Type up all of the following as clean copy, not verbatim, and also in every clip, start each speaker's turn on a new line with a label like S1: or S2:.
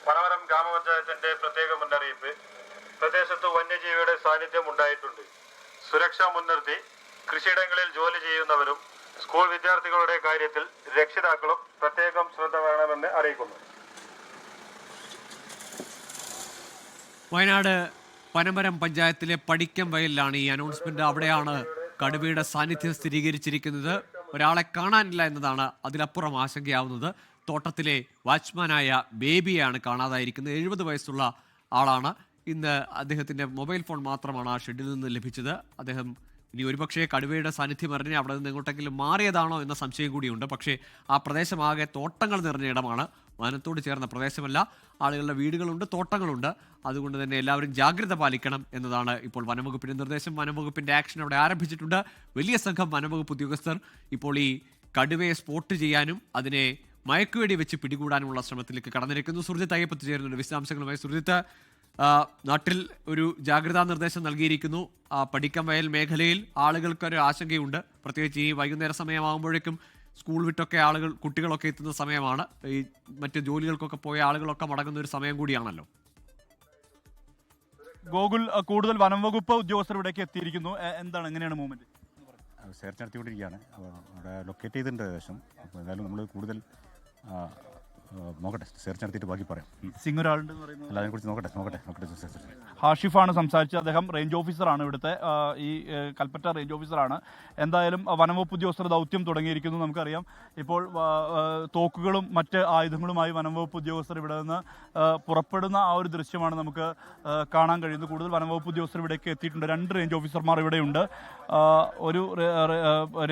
S1: പനമരം ഗ്രാമപഞ്ചായത്തിന്റെ പ്രത്യേക മുന്നറിയിപ്പ്. പ്രദേശത്ത് വന്യജീവിയുടെ സാന്നിധ്യം ഉണ്ടായിട്ടുണ്ട്. സുരക്ഷ മുൻനിർത്തി കൃഷിയിടങ്ങളിൽ ജോലി ചെയ്യുന്നവരും സ്കൂൾ വിദ്യാർത്ഥികളുടെ കാര്യത്തിൽ രക്ഷിതാക്കളും പ്രത്യേകം ശ്രദ്ധ വേണമെന്ന് അറിയിക്കുന്നു.
S2: വയനാട് പനമരം പഞ്ചായത്തിലെ പടിക്കം വയലിലാണ് ഈ അനൗൺസ്മെന്റ്. അവിടെയാണ് കടുവയുടെ സാന്നിധ്യം സ്ഥിരീകരിച്ചിരിക്കുന്നത്. ഒരാളെ കാണാനില്ല എന്നതാണ് അതിലപ്പുറം ആശങ്കയാവുന്നത്. തോട്ടത്തിലെ വാച്ച്മാനായ ബേബിയാണ് കാണാതായിരിക്കുന്നത്. 70 വയസ്സുള്ള ആളാണ്. ഇന്ന് അദ്ദേഹത്തിൻ്റെ മൊബൈൽ ഫോൺ മാത്രമാണ് ആ ഷെഡിൽ നിന്ന് ലഭിച്ചത്. അദ്ദേഹം ഇനി ഒരുപക്ഷെ കടുവയുടെ സാന്നിധ്യം അറിഞ്ഞ് അവിടെ നിന്ന് എങ്ങോട്ടെങ്കിലും മാറിയതാണോ എന്ന സംശയം കൂടിയുണ്ട്. പക്ഷേ ആ പ്രദേശമാകെ തോട്ടങ്ങൾ നിറഞ്ഞ ഇടമാണ്. വനത്തോട് ചേർന്ന പ്രദേശമല്ല. ആളുകളുടെ വീടുകളുണ്ട്, തോട്ടങ്ങളുണ്ട്. അതുകൊണ്ട് തന്നെ എല്ലാവരും ജാഗ്രത പാലിക്കണം എന്നതാണ് ഇപ്പോൾ വനംവകുപ്പിൻ്റെ നിർദ്ദേശം. വനംവകുപ്പിൻ്റെ ആക്ഷൻ അവിടെ ആരംഭിച്ചിട്ടുണ്ട്. വലിയ സംഘം വനംവകുപ്പ് ഉദ്യോഗസ്ഥർ ഇപ്പോൾ ഈ കടുവയെ സ്പോട്ട് ചെയ്യാനും അതിനെ മയക്കുവെടി വെച്ച് പിടികൂടാനുമുള്ള ശ്രമത്തിലേക്ക് കടന്നിരിക്കുന്നു. സുർജിത്ത് അയ്യപ്പത്ത് ചേരുന്നുണ്ട് വിശദാംശങ്ങളുമായി. സുർജിത്ത്, നാട്ടിൽ ഒരു ജാഗ്രതാ നിർദ്ദേശം നൽകിയിരിക്കുന്നു. പടിക്കം വയൽ മേഖലയിൽ ആളുകൾക്കൊരു ആശങ്കയുണ്ട്. പ്രത്യേകിച്ച് ഈ വൈകുന്നേര സമയമാകുമ്പോഴേക്കും സ്കൂൾ വിട്ടൊക്കെ ആളുകൾ, കുട്ടികളൊക്കെ എത്തുന്ന സമയമാണ്. ഈ മറ്റ് ജോലികൾക്കൊക്കെ പോയ ആളുകളൊക്കെ മടങ്ങുന്ന ഒരു സമയം കൂടിയാണല്ലോ.
S3: ഗോകുൽ, കൂടുതൽ വനംവകുപ്പ് ഉദ്യോഗസ്ഥർ ഇവിടേക്ക് എത്തിയിരിക്കുന്നു. എന്താണ്, എങ്ങനെയാണ് മൂവ്മെന്റ്?
S4: സെർച്ച് നടത്തിക്കൊണ്ടിരിക്കുകയാണ്. അവിടെ ലൊക്കേറ്റ് ചെയ്തിട്ടുണ്ട് ഏകദേശം. അപ്പോൾ എന്തായാലും നമ്മൾ കൂടുതൽ നോക്കട്ടെ, സെർച്ച് നടത്തിയിട്ട് ബാക്കി പറയാം.
S3: സിംഗ് ഒരാളുണ്ടെന്ന് പറയുന്നത്
S4: അല്ല, അതിനെക്കുറിച്ച് നോക്കട്ടെ.
S3: ഹാഷിഫാണ് സംസാരിച്ചത്. അദ്ദേഹം റേഞ്ച് ഓഫീസറാണ്, ഇവിടുത്തെ ഈ കൽപ്പറ്റ റേഞ്ച് ഓഫീസറാണ്. എന്തായാലും വനംവകുപ്പ് ഉദ്യോഗസ്ഥർ ദൗത്യം തുടങ്ങിയിരിക്കുന്നു. നമുക്കറിയാം, ഇപ്പോൾ തോക്കുകളും മറ്റ് ആയുധങ്ങളുമായി വനംവകുപ്പ് ഉദ്യോഗസ്ഥർ ഇവിടെ നിന്ന് പുറപ്പെടുന്ന ആ ഒരു ദൃശ്യമാണ് നമുക്ക് കാണാൻ കഴിയുന്നത്. കൂടുതൽ വനംവകുപ്പ് ഉദ്യോഗസ്ഥർ ഇവിടേക്ക് എത്തിയിട്ടുണ്ട്. 2 റേഞ്ച് ഓഫീസർമാർ ഇവിടെയുണ്ട്. ഒരു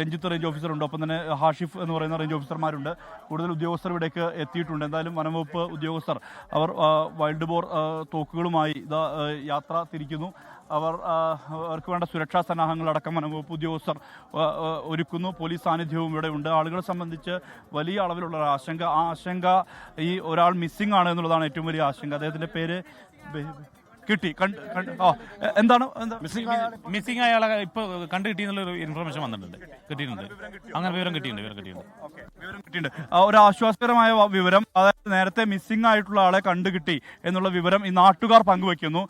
S3: രഞ്ജിത്ത് റേഞ്ച് ഓഫീസറുണ്ട്, ഒപ്പം തന്നെ ഹാഷിഫ് എന്ന് പറയുന്ന റേഞ്ച് ഓഫീസർമാരുണ്ട്. കൂടുതൽ ഉദ്യോഗസ്ഥർ ഇവിടേക്ക് എത്തിയിട്ടുണ്ട്. എന്തായാലും വനംവകുപ്പ് ഉദ്യോഗസ്ഥർ അവർ വൈൽഡ് ബോർ തോക്കുകളുമായി യാത്ര തിരിക്കുന്നു. അവർക്ക് വേണ്ട സുരക്ഷാ സന്നാഹങ്ങളടക്കം വനംവകുപ്പ് ഉദ്യോഗസ്ഥർ ഒരുക്കുന്നു. പോലീസ് സാന്നിധ്യവും ഇവിടെ ഉണ്ട്. ആളുകളെ സംബന്ധിച്ച് വലിയ അളവിലുള്ള ആശങ്ക. ആ ആശങ്ക ഈ ഒരാൾ മിസ്സിംഗ് ആണ് എന്നുള്ളതാണ് ഏറ്റവും വലിയ ആശങ്ക. അദ്ദേഹത്തിൻ്റെ പേര് കിട്ടി. എന്താണ്
S5: മിസ്സിംഗ് അയാളെ ഇപ്പോൾ കണ്ടു കിട്ടിയെന്നുള്ളൊരു ഇൻഫർമേഷൻ വന്നിട്ടുണ്ട്, കിട്ടിയിട്ടുണ്ട്. അങ്ങനെ വിവരം കിട്ടിയിട്ടുണ്ട്.
S3: ഒരു ആശ്വാസകരമായ വിവരം, അതായത് നേരത്തെ മിസ്സിംഗ് ആയിട്ടുള്ള ആളെ കണ്ടുകിട്ടി എന്നുള്ള വിവരം ഈ നാട്ടുകാർ പങ്കുവെക്കുന്നു.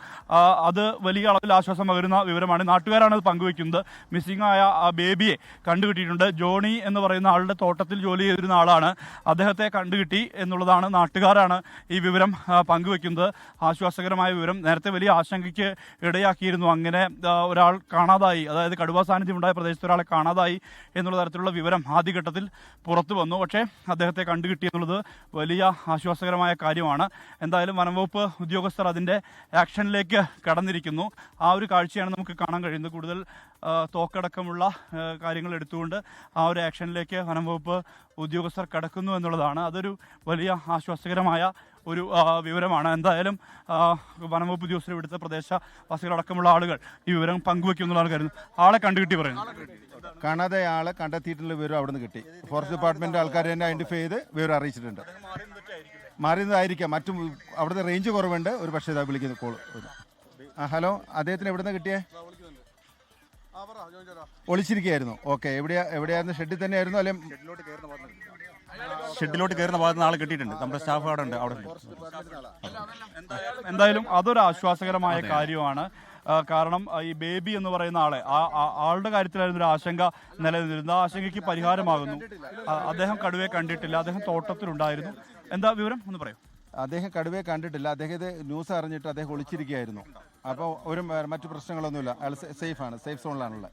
S3: അത് വലിയ അളവിൽ ആശ്വാസം പകരുന്ന വിവരമാണ്. നാട്ടുകാരാണ് അത് പങ്കുവെക്കുന്നത്. മിസ്സിംഗ് ആയ ആ ബേബിയെ കണ്ടുകിട്ടിയിട്ടുണ്ട്. ജോണി എന്ന് പറയുന്ന ആളുടെ തോട്ടത്തിൽ ജോലി ചെയ്തിരുന്ന ആളാണ്. അദ്ദേഹത്തെ കണ്ടുകിട്ടി എന്നുള്ളതാണ് നാട്ടുകാരാണ് ഈ വിവരം പങ്കുവെക്കുന്നത്. ആശ്വാസകരമായ വിവരം. നേരത്തെ വലിയ ആശങ്കയ്ക്ക് ഇടയാക്കിയിരുന്നു. അങ്ങനെ ഒരാൾ കാണാതായി, അതായത് കടുവ സാന്നിധ്യം ഉണ്ടായ പ്രദേശത്ത് ഒരാളെ കാണാതായി എന്നുള്ള തരത്തിലുള്ള വിവരം ആദ്യഘട്ടത്തിൽ പുറത്തു വന്നു. പക്ഷേ അദ്ദേഹത്തെ കണ്ടുകിട്ടി എന്നുള്ളത് വലിയ ആശ്വാസകരമായ കാര്യമാണ്. എന്തായാലും വനംവകുപ്പ് ഉദ്യോഗസ്ഥർ അതിൻ്റെ ആക്ഷനിലേക്ക് കടന്നിരിക്കുന്നു. ആ ഒരു കാഴ്ചയാണ് നമുക്ക് കാണാൻ കഴിയുന്നത്. കൂടുതൽ തോക്കടക്കമുള്ള കാര്യങ്ങൾ എടുത്തുകൊണ്ട് ആ ഒരു ആക്ഷനിലേക്ക് വനംവകുപ്പ് ഉദ്യോഗസ്ഥർ കടക്കുന്നു എന്നുള്ളതാണ്. അതൊരു വലിയ ആശ്വാസകരമായ ഒരു വിവരമാണ്. എന്തായാലും വനംവകുപ്പ് ഉദ്യോഗസ്ഥർ, ഇവിടുത്തെ പ്രദേശവാസികളടക്കമുള്ള ആളുകൾ ഈ വിവരം പങ്കുവെക്കുന്നുള്ളതാണ് കരുതുന്നത്. ആളെ കണ്ടുകിട്ടി പറയുന്നു.
S6: കാണാതെ ആളെ കണ്ടെത്തിയിട്ടുള്ള വിവരം അവിടെ നിന്ന് കിട്ടി. ഫോറസ്റ്റ് ഡിപ്പാർട്ട്മെന്റ് ആൾക്കാർ തന്നെ ഐഡന്റിഫൈ ചെയ്ത് വിവരം അറിയിച്ചിട്ടുണ്ട്. മാറിയതായിരിക്കാം. മറ്റും അവിടുത്തെ റേഞ്ച് കുറവുണ്ട്. ഒരു പക്ഷേ ഇതാ വിളിക്കുന്ന കോൾ. ഹലോ, അദ്ദേഹത്തിന് എവിടെ നിന്ന് കിട്ടിയേ? ഒളിച്ചിരിക്കുകയായിരുന്നു. ഓക്കെ, എവിടെയായിരുന്നു? ഷെഡിൽ തന്നെ ആയിരുന്നു അല്ലെ?
S4: ഷെഡിലോട്ട് കയറുന്ന ഭാഗത്ത് ആളെ കിട്ടിയിട്ടുണ്ട്. നമ്മുടെ സ്റ്റാഫ് അവിടെ ഉണ്ട്.
S3: എന്തായാലും അതൊരു ആശ്വാസകരമായ കാര്യമാണ്. കാരണം ഈ ബേബി എന്ന് പറയുന്ന ആളുടെ കാര്യത്തിലായിരുന്നു ഒരു ആശങ്ക നിലനിന്നിരുന്നത്. ആ ആശങ്കയ്ക്ക് പരിഹാരമാകുന്നു. അദ്ദേഹം കടുവയെ കണ്ടിട്ടില്ല. അദ്ദേഹം തോട്ടത്തിലുണ്ടായിരുന്നു. എന്താ വിവരം ഒന്ന് പറയൂ.
S6: അദ്ദേഹം കടുവയെ കണ്ടിട്ടില്ല. അദ്ദേഹത്തെ ന്യൂസ് അറിഞ്ഞിട്ട് അദ്ദേഹം ഒളിച്ചിരിക്കുകയായിരുന്നു. അപ്പോൾ മറ്റു പ്രശ്നങ്ങളൊന്നുമില്ല. അയാൾ സേഫാണ്, സേഫ് സോണിലാണുള്ളത്.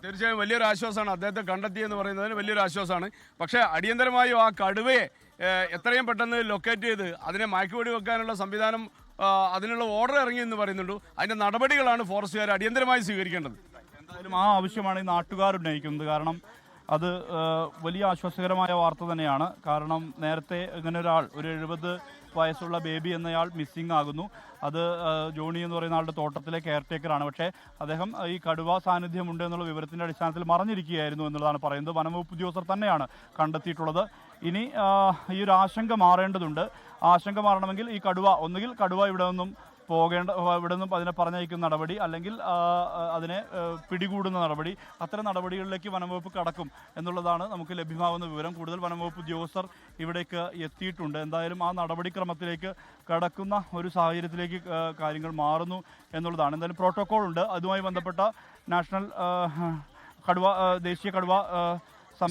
S7: തീർച്ചയായും വലിയൊരു ആശ്വാസമാണ്. അദ്ദേഹത്തെ കണ്ടെത്തിയെന്ന് പറയുന്നതിന് വലിയൊരു ആശ്വാസമാണ്. പക്ഷേ അടിയന്തരമായും ആ കടുവയെ എത്രയും പെട്ടെന്ന് ലൊക്കേറ്റ് ചെയ്ത് അതിനെ മയക്കുവെടി വെക്കാനുള്ള സംവിധാനം, അതിനുള്ള ഓർഡർ ഇറങ്ങി എന്ന് പറയുന്നുണ്ട്. അതിൻ്റെ നടപടികളാണ് ഫോറസ്റ്റുകാർ അടിയന്തരമായി സ്വീകരിക്കേണ്ടത്.
S3: എന്തായാലും ആ ആവശ്യമാണ് ഈ നാട്ടുകാർ ഉന്നയിക്കുന്നത്. കാരണം അത് വലിയ ആശ്വാസകരമായ വാർത്ത തന്നെയാണ്. കാരണം നേരത്തെ ഇങ്ങനെ ഒരാൾ, ഒരു 70 വയസ്സുള്ള ബേബി എന്നയാൾ മിസ്സിംഗ് ആകുന്നു. അത് ജോണി എന്ന് പറയുന്ന ആളുടെ തോട്ടത്തിലെ കെയർടേക്കറാണ്. പക്ഷേ അദ്ദേഹം ഈ കടുവ സാന്നിധ്യമുണ്ട് എന്നുള്ള വിവരത്തിൻ്റെ അടിസ്ഥാനത്തിൽ മറഞ്ഞിരിക്കുകയായിരുന്നു എന്നുള്ളതാണ് പറയുന്നത്. വനംവകുപ്പ് ഉദ്യോഗസ്ഥർ തന്നെയാണ് കണ്ടെത്തിയിട്ടുള്ളത്. ഇനി ഈ ഒരു ആശങ്ക മാറേണ്ടതുണ്ട്. ആശങ്ക മാറണമെങ്കിൽ ഈ ഒന്നുകിൽ കടുവ ഇവിടെ നിന്നും ഇവിടെ നിന്നും അതിനെ പറഞ്ഞയക്കുന്ന നടപടി, അല്ലെങ്കിൽ അതിനെ പിടികൂടുന്ന നടപടി, അത്തരം നടപടികളിലേക്ക് വനംവകുപ്പ് കടക്കും എന്നുള്ളതാണ് നമുക്ക് ലഭ്യമാകുന്ന വിവരം. കൂടുതൽ വനംവകുപ്പ് ഉദ്യോഗസ്ഥർ ഇവിടേക്ക് എത്തിയിട്ടുണ്ട്. എന്തായാലും ആ നടപടിക്രമത്തിലേക്ക് കടക്കുന്ന ഒരു സാഹചര്യത്തിലേക്ക് കാര്യങ്ങൾ മാറുന്നു എന്നുള്ളതാണ്. എന്തായാലും പ്രോട്ടോകോൾ ഉണ്ട്. അതുമായി ബന്ധപ്പെട്ട നാഷണൽ ദേശീയ കടുവ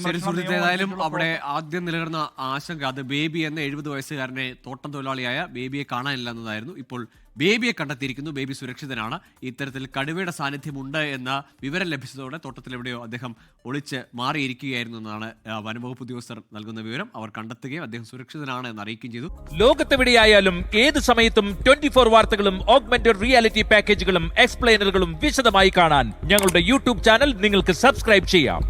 S2: ശരി സുഹൃത്ത്, ഏതായാലും അവിടെ ആദ്യം നിലനിർന്ന ആശങ്ക അത് ബേബി എന്ന 70 വയസ്സുകാരനെ തോട്ടം തൊഴിലാളിയായ ബേബിയെ കാണാനില്ല എന്നതായിരുന്നു. ഇപ്പോൾ ബേബിയെ കണ്ടെത്തിയിരിക്കുന്നു. ബേബി സുരക്ഷിതനാണ്. ഇത്തരത്തിൽ കടുവയുടെ സാന്നിധ്യമുണ്ട് എന്ന വിവരം ലഭിച്ചതോടെ തോട്ടത്തിലെവിടെയോ അദ്ദേഹം ഒളിച്ച് മാറിയിരിക്കുകയായിരുന്നു എന്നാണ് വനംവകുപ്പ് ഉദ്യോഗസ്ഥർ നൽകുന്ന വിവരം. അവർ കണ്ടെത്തുകയും അദ്ദേഹം സുരക്ഷിതനാണ് എന്ന് അറിയിക്കുകയും ചെയ്തു.
S8: ലോകത്തെവിടെയായാലും ഏത് സമയത്തും 24 വാർത്തകളും ഓഗ്മെന്റഡ് റിയാലിറ്റി പാക്കേജുകളും എക്സ്പ്ലെയിനറുകളും വിശദമായി കാണാൻ ഞങ്ങളുടെ യൂട്യൂബ് ചാനൽ നിങ്ങൾക്ക് സബ്സ്ക്രൈബ് ചെയ്യാം.